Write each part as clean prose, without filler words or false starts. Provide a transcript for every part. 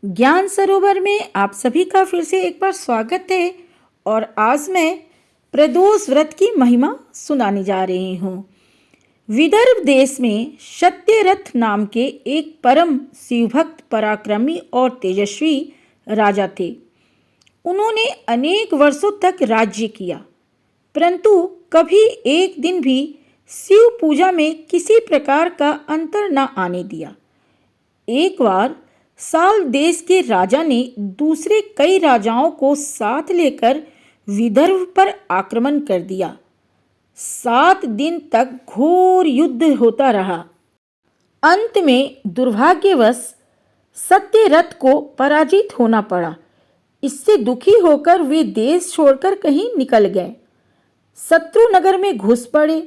ज्ञान सरोवर में आप सभी का फिर से एक बार स्वागत है। और आज मैं प्रदोष व्रत की महिमा सुनाने जा रही हूँ। विदर्भ देश में सत्यरथ नाम के एक परम शिवभक्त, पराक्रमी और तेजस्वी राजा थे। उन्होंने अनेक वर्षों तक राज्य किया, परंतु कभी एक दिन भी शिव पूजा में किसी प्रकार का अंतर न आने दिया। एक बार साल देश के राजा ने दूसरे कई राजाओं को साथ लेकर विदर्भ पर आक्रमण कर दिया। 7 दिन तक घोर युद्ध होता रहा। अंत में दुर्भाग्यवश सत्यरथ को पराजित होना पड़ा। इससे दुखी होकर वे देश छोड़कर कहीं निकल गए, शत्रु नगर में घुस पड़े।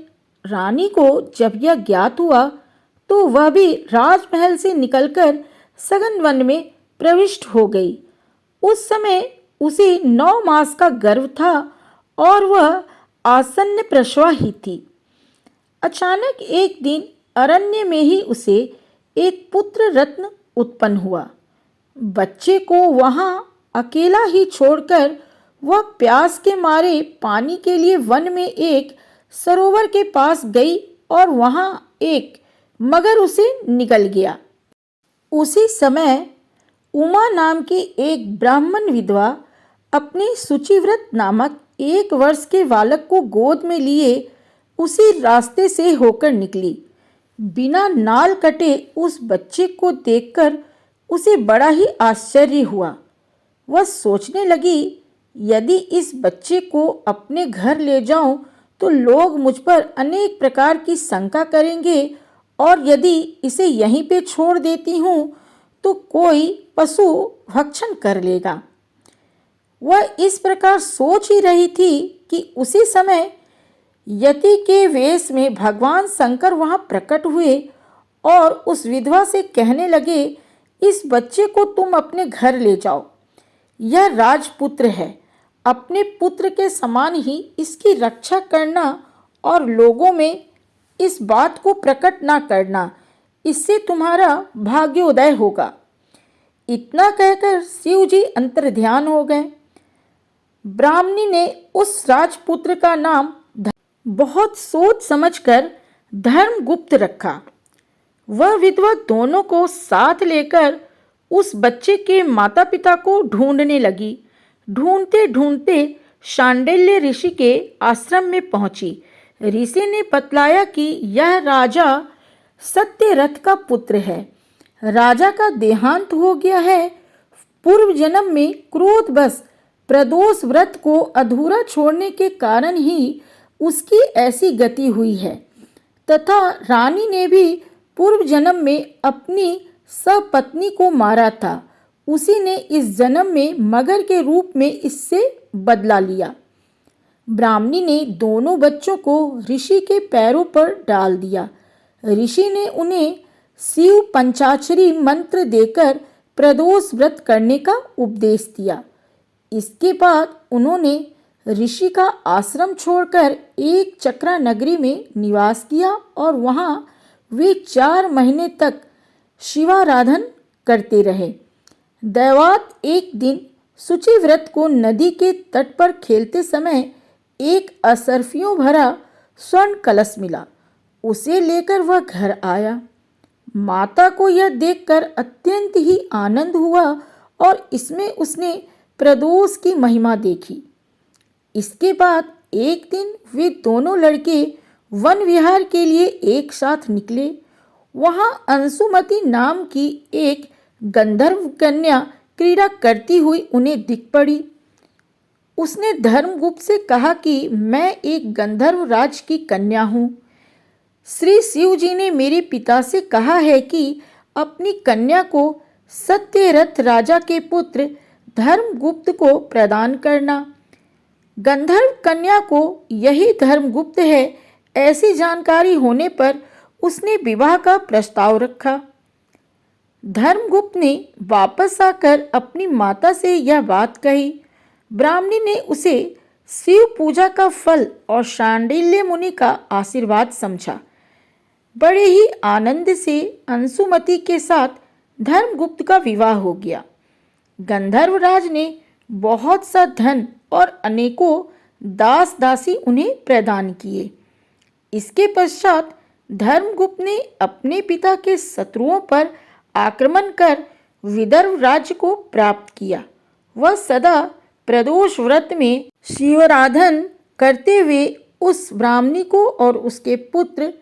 रानी को जब यह ज्ञात हुआ तो वह भी राजमहल से निकलकर सघन वन में प्रविष्ट हो गई। उस समय उसे 9 मास का गर्भ था और वह आसन्न प्रसवा ही थी। अचानक एक दिन अरण्य में ही उसे एक पुत्र रत्न उत्पन्न हुआ। बच्चे को वहां अकेला ही छोड़कर वह प्यास के मारे पानी के लिए वन में एक सरोवर के पास गई और वहां एक मगर उसे निगल गया। उसी समय उमा नाम की एक ब्राह्मण विधवा अपने शुचिव्रत नामक 1 वर्ष के बालक को गोद में लिए उसी रास्ते से होकर निकली। बिना नाल कटे उस बच्चे को देखकर उसे बड़ा ही आश्चर्य हुआ। वह सोचने लगी, यदि इस बच्चे को अपने घर ले जाऊं तो लोग मुझ पर अनेक प्रकार की शंका करेंगे, और यदि इसे यहीं पे छोड़ देती हूँ तो कोई पशु भक्षण कर लेगा। वह इस प्रकार सोच ही रही थी कि उसी समय यति के वेश में भगवान शंकर वहां प्रकट हुए और उस विधवा से कहने लगे, इस बच्चे को तुम अपने घर ले जाओ। यह राजपुत्र है। अपने पुत्र के समान ही इसकी रक्षा करना और लोगों में इस बात को प्रकट ना करना, इससे तुम्हारा भाग्योदय होगा। इतना कहकर शिव जी अंतर्ध्यान हो गए। ब्राह्मणी ने उस राजपुत्र का नाम बहुत सोच समझकर धर्मगुप्त रखा। वह विधवा दोनों को साथ लेकर उस बच्चे के माता पिता को ढूंढने लगी। ढूंढते ढूंढते शांडिल्य ऋषि के आश्रम में पहुंची। ऋषि ने बतलाया कि यह राजा सत्यरथ का पुत्र है। राजा का देहांत हो गया है। पूर्व जन्म में क्रोधवश प्रदोष व्रत को अधूरा छोड़ने के कारण ही उसकी ऐसी गति हुई है, तथा रानी ने भी पूर्व जन्म में अपनी सपत्नी को मारा था। उसी ने इस जन्म में मगर के रूप में इससे बदला लिया। ब्राह्मणी ने दोनों बच्चों को ऋषि के पैरों पर डाल दिया। ऋषि ने उन्हें शिव पंचाक्षरी मंत्र देकर प्रदोष व्रत करने का उपदेश दिया। इसके बाद उन्होंने ऋषि का आश्रम छोड़कर एक चक्रा नगरी में निवास किया और वहां वे 4 महीने तक शिवाराधन करते रहे। दैवात एक दिन शुचिव्रत को नदी के तट पर खेलते समय एक असरफियों भरा स्वर्ण कलश मिला। उसे लेकर वह घर आया। माता को यह देखकर अत्यंत ही आनंद हुआ और इसमें उसने प्रदोष की महिमा देखी। इसके बाद एक दिन वे दोनों लड़के वन विहार के लिए एक साथ निकले। वहां अंशुमति नाम की एक गंधर्व कन्या क्रीड़ा करती हुई उन्हें दिख पड़ी। उसने धर्मगुप्त से कहा कि मैं एक गंधर्व राज की कन्या हूँ। श्री शिव जी ने मेरे पिता से कहा है कि अपनी कन्या को सत्यरथ राजा के पुत्र धर्मगुप्त को प्रदान करना। गंधर्व कन्या को यही धर्मगुप्त है, ऐसी जानकारी होने पर उसने विवाह का प्रस्ताव रखा। धर्मगुप्त ने वापस आकर अपनी माता से यह बात कही। ब्राह्मणी ने उसे शिव पूजा का फल और शांडिल्य मुनि का आशीर्वाद समझा। बड़े ही आनंद से अंशुमति के साथ धर्मगुप्त का विवाह हो गया। गंधर्वराज ने बहुत सा धन और अनेकों दास दासी उन्हें प्रदान किए। इसके पश्चात धर्मगुप्त ने अपने पिता के शत्रुओं पर आक्रमण कर विदर्भ राज्य को प्राप्त किया। वह सदा प्रदोष व्रत में शिवाराधन करते हुए उस ब्राह्मणी को और उसके पुत्र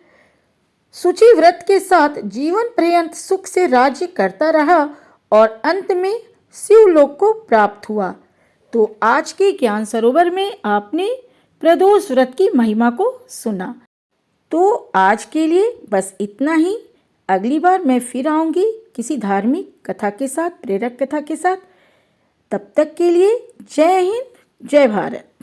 शुचि व्रत के साथ जीवन पर्यंत सुख से राज्य करता रहा और अंत में शिवलोक को प्राप्त हुआ। तो आज के ज्ञान सरोवर में आपने प्रदोष व्रत की महिमा को सुना। तो आज के लिए बस इतना ही। अगली बार मैं फिर आऊँगी किसी धार्मिक कथा के साथ, प्रेरक कथा के साथ। तब तक के लिए जय हिंद, जय भारत।